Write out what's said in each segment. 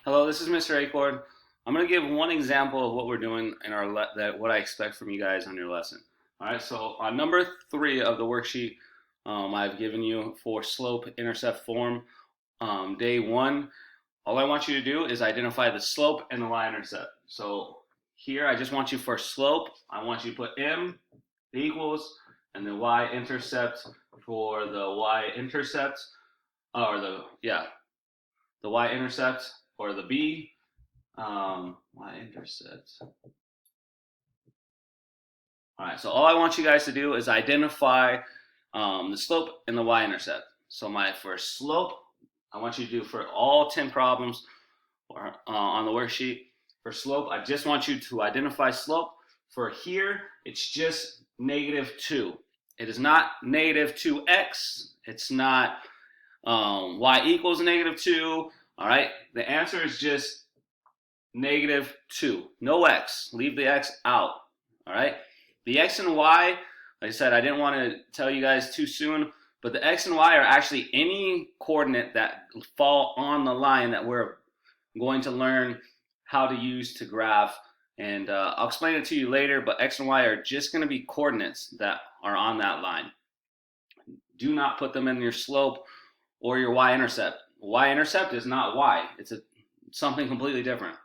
Hello, this is Mr. Acorn. I'm going to give one example of what we're doing in our what I expect from you guys on your lesson. All right, so on number 3 of the worksheet, I've given you for slope intercept form. Day 1, all I want you to do is identify the slope and the y-intercept. So here, I just want you for slope, I want you to put m equals, and the y-intercept for the y-intercept, or the y-intercept or the b. Y-intercept. All right, so all I want you guys to do is identify the slope and the y-intercept. So my first slope, I want you to do for all 10 problems on the worksheet. For slope, I just want you to identify slope. For here, it's just -2. It is not -2x. It's not y equals -2. All right, the answer is just -2. No x. Leave the x out. All right. The x and y, like I said, I didn't want to tell you guys too soon, but the x and y are actually any coordinate that fall on the line that we're going to learn how to use to graph. And I'll explain it to you later, but x and y are just going to be coordinates that are on that line. Do not put them in your slope or your y-intercept. Y-intercept is not y. It's something completely different.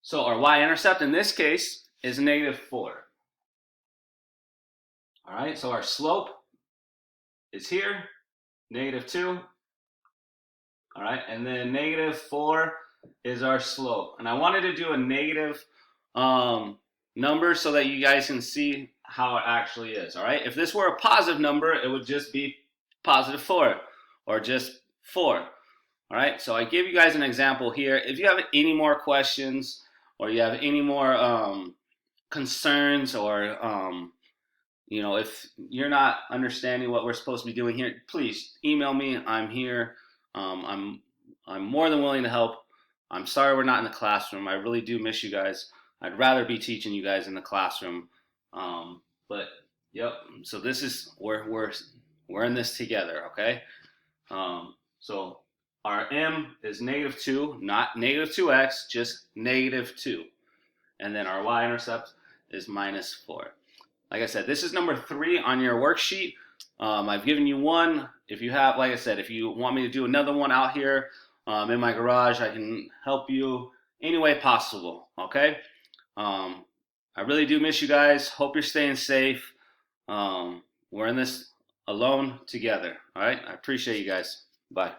So our y-intercept in this case is -4. All right, so our slope is here, -2. All right, and then -4 is our slope. And I wanted to do a negative number so that you guys can see how it actually is. All right, if this were a positive number, it would just be +4 or just 4. All right, so I give you guys an example here. If you have any more questions, or you have any more concerns, or if you're not understanding what we're supposed to be doing here, please email me. I'm here. I'm more than willing to help. I'm sorry we're not in the classroom. I really do miss you guys. I'd rather be teaching you guys in the classroom. But yep. So this is we're in this together. Okay. So our m is -2, not -2x, just -2. And then our y-intercept is -4. Like I said, this is number 3 on your worksheet. I've given you one. If you have, like I said, if you want me to do another one out here in my garage, I can help you any way possible, okay? I really do miss you guys. Hope you're staying safe. We're in this alone together, all right? I appreciate you guys. Bye.